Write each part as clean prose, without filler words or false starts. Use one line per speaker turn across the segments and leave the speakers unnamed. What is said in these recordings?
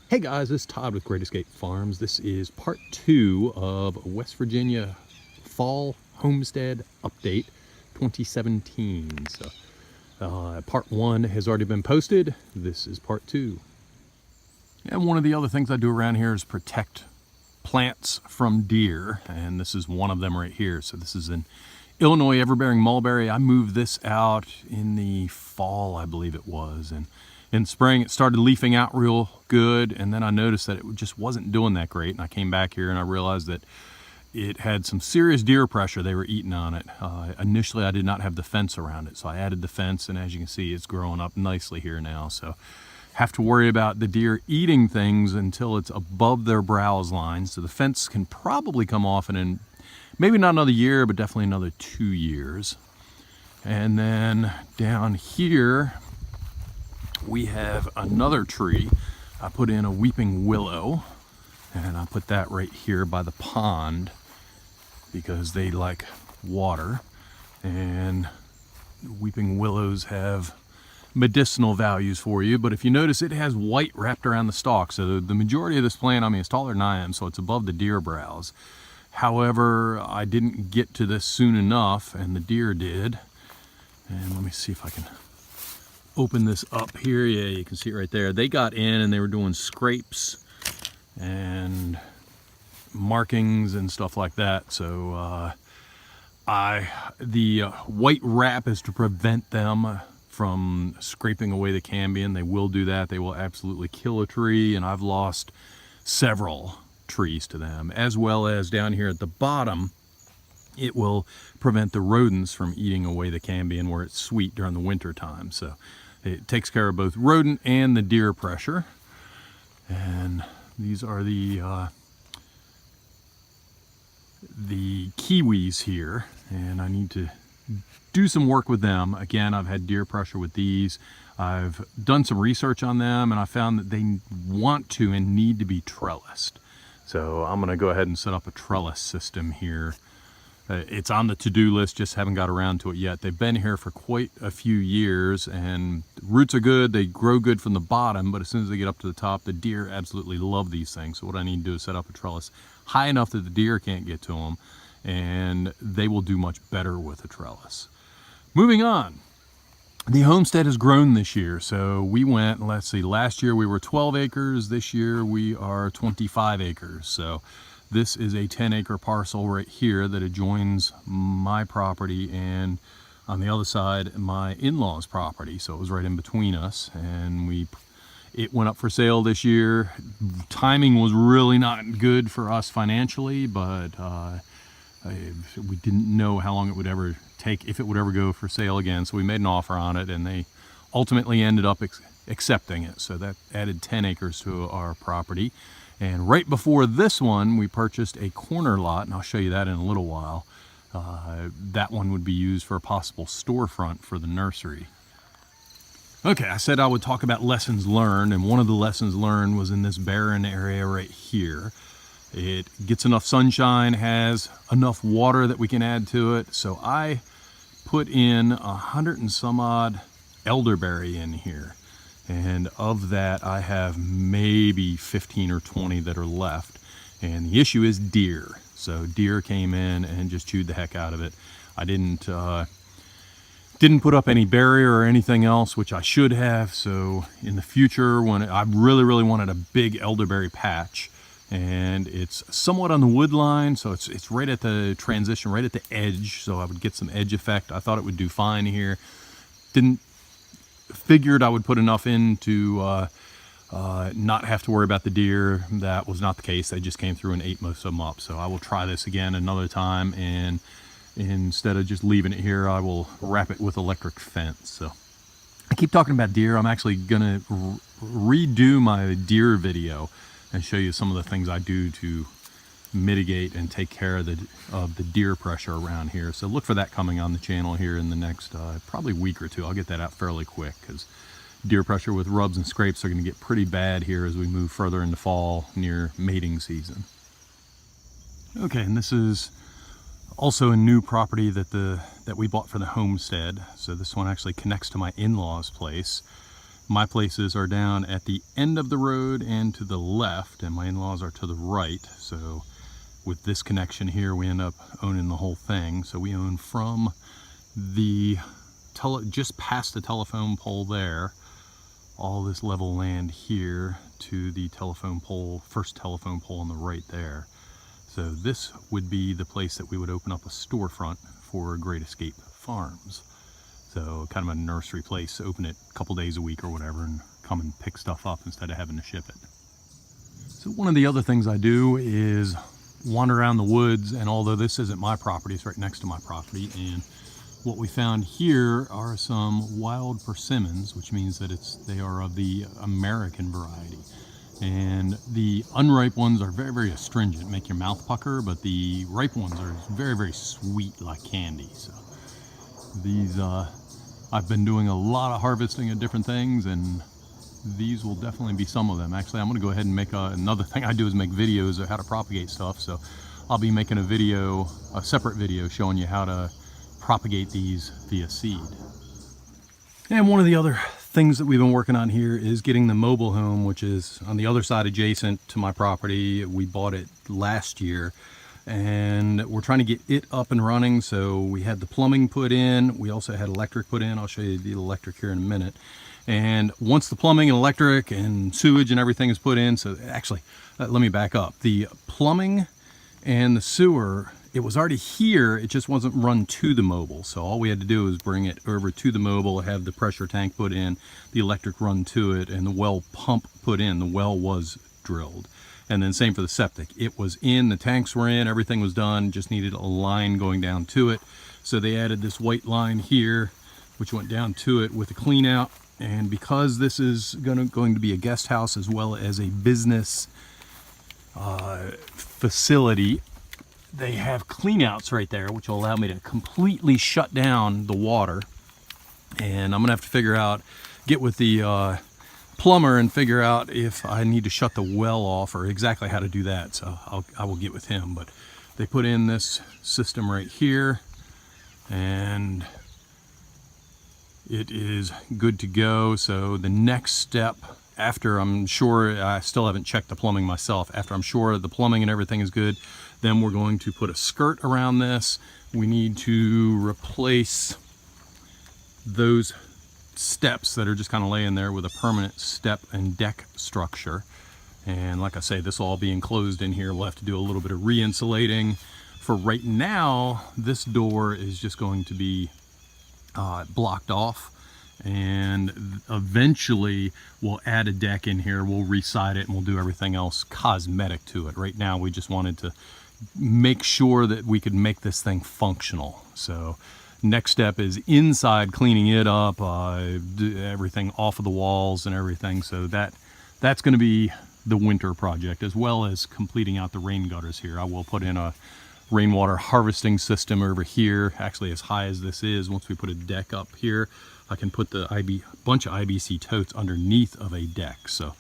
Hey guys, this is Todd with Great Escape Farms. This is part 2 of West Virginia Fall Homestead Update 2017. So part 1 has already been posted. This is part 2. And one of the other things I do around here is protect plants from deer, and this is one of them right here. So this is an Illinois everbearing mulberry. I moved this out in the fall, I believe it was, and in spring it started leafing out real good, and then I noticed that it just wasn't doing that great, and I came back here and I realized that it had some serious deer pressure. They were eating on it. Initially I did not have the fence around it, so I added the fence, and as you can see it's growing up nicely here now. So have to worry about the deer eating things until it's above their browse line. So the fence can probably come off in maybe not another year, but definitely another 2 years. And then down here we have another tree. I put in a weeping willow, and I put that right here by the pond because they like water, and weeping willows have medicinal values for you. But if you notice, it has white wrapped around the stalk, so the majority of this plant, I mean, it's taller than I am, so it's above the deer browse. However, I didn't get to this soon enough, and the deer did. And let me see if I can open this up here. Yeah, you can see it right there. They got in and they were doing scrapes and markings and stuff like that. So the white wrap is to prevent them from scraping away the cambium. They will do that. They will absolutely kill a tree, and I've lost several trees to them, as well as down here at the bottom it will prevent the rodents from eating away the cambium where it's sweet during the winter time. So it takes care of both rodent and the deer pressure. And these are the Kiwis here, and I need to do some work with them. Again, I've had deer pressure with these. I've done some research on them, and I found that they want to and need to be trellised. So I'm going to go ahead and set up a trellis system here. It's on the to-do list, just haven't got around to it yet. They've been here for quite a few years, and the roots are good. They grow good from the bottom, but as soon as they get up to the top, the deer absolutely love these things. So what I need to do is set up a trellis high enough that the deer can't get to them, and they will do much better with a trellis. Moving on. The homestead has grown this year, so we went, let's see, last year we were 12 acres, this year we are 25 acres. So this is a 10-acre parcel right here that adjoins my property, and on the other side my in-laws' property. So it was right in between us, and it went up for sale this year. Timing was really not good for us financially, but we didn't know how long it would ever take, if it would ever go for sale again. So we made an offer on it, and they ultimately ended up accepting it. So that added 10 acres to our property. And right before this one, we purchased a corner lot, and I'll show you that in a little while. That one would be used for a possible storefront for the nursery. Okay, I said I would talk about lessons learned, and one of the lessons learned was in this barren area right here. It gets enough sunshine, has enough water that we can add to it. So I put in 100 and some odd elderberry in here. And of that, I have maybe 15 or 20 that are left. And the issue is deer. So deer came in and just chewed the heck out of it. I didn't put up any barrier or anything else, which I should have. So in the future, when I really wanted a big elderberry patch, and it's somewhat on the wood line, so it's right at the transition, right at the edge, so I would get some edge effect. I thought it would do fine here. Figured I would put enough in to not have to worry about the deer. That was not the case. They just came through and ate most of them up. So I will try this again another time, and instead of just leaving it here, I will wrap it with electric fence. So I keep talking about deer. I'm actually gonna redo my deer video and show you some of the things I do to mitigate and take care of the deer pressure around here. So look for that coming on the channel here in the next probably week or two. I'll get that out fairly quick, because deer pressure with rubs and scrapes are going to get pretty bad here as we move further into fall near mating season. Okay, and this is also a new property that we bought for the homestead. So this one actually connects to my in-laws' place. My places are down at the end of the road and to the left, and my in-laws are to the right. So with this connection here, we end up owning the whole thing. So we own from the just past the telephone pole there, all this level land here to the telephone pole, first telephone pole on the right there. So this would be the place that we would open up a storefront for Great Escape Farms. So kind of a nursery place, open it a couple days a week or whatever and come and pick stuff up instead of having to ship it. So one of the other things I do is wander around the woods, and although this isn't my property, it's right next to my property, and what we found here are some wild persimmons, which means that they are of the American variety. And the unripe ones are very, very astringent, make your mouth pucker, but the ripe ones are very, very sweet like candy. So these, I've been doing a lot of harvesting of different things, and these will definitely be some of them. Actually, I'm going to go ahead and make another thing I do is make videos of how to propagate stuff. So I'll be making a separate video showing you how to propagate these via seed. And one of the other things that we've been working on here is getting the mobile home, which is on the other side adjacent to my property. We bought it last year, and we're trying to get it up and running. So we had the plumbing put in, we also had electric put in. I'll show you the electric here in a minute. And once the plumbing and electric and sewage and everything is put in, so actually let me back up. The plumbing and the sewer, it was already here, it just wasn't run to the mobile. So all we had to do was bring it over to the mobile, have the pressure tank put in, the electric run to it, and the well pump put in. The well was drilled. And then same for the septic. It was in, the tanks were in, everything was done, just needed a line going down to it. So they added this white line here, which went down to it with a clean out. And because this is going to be a guest house as well as a business facility, they have cleanouts right there, which will allow me to completely shut down the water. And I'm gonna have to get with the plumber and figure out if I need to shut the well off or exactly how to do that. So I will get with him. But they put in this system right here, and it is good to go. So the next step, after I'm sure, I still haven't checked the plumbing myself, after I'm sure the plumbing and everything is good, then we're going to put a skirt around this. We need to replace those steps that are just kind of laying there with a permanent step and deck structure. And like I say, this will all be enclosed in here. We'll have to do a little bit of re-insulating. For right now, this door is just going to be blocked off, and eventually we'll add a deck in here, we'll re-side it, and we'll do everything else cosmetic to it. Right now we just wanted to make sure that we could make this thing functional. So next step is inside, cleaning it up, everything off of the walls and everything. So that's going to be the winter project, as well as completing out the rain gutters here. I will put in a rainwater harvesting system over here, actually as high as this is. Once we put a deck up here, I can put the bunch of IBC totes underneath of a deck. So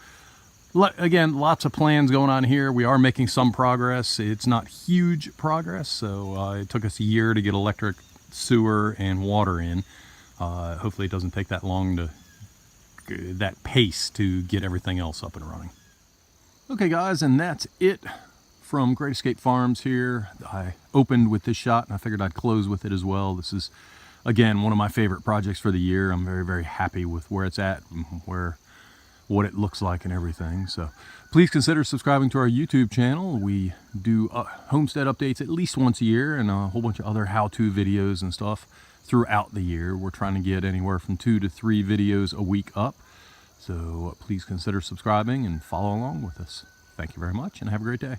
again, lots of plans going on here. We are making some progress. It's not huge progress, so it took us a year to get electric, sewer, and water in. Hopefully it doesn't take that long that pace to get everything else up and running. Okay guys, and that's it from Great Escape Farms here. I opened with this shot and I figured I'd close with it as well. This is, again, one of my favorite projects for the year. I'm very, very happy with where it's at, what it looks like and everything. So please consider subscribing to our YouTube channel. We do homestead updates at least once a year, and a whole bunch of other how-to videos and stuff throughout the year. We're trying to get anywhere from 2 to 3 videos a week up. So please consider subscribing and follow along with us. Thank you very much and have a great day.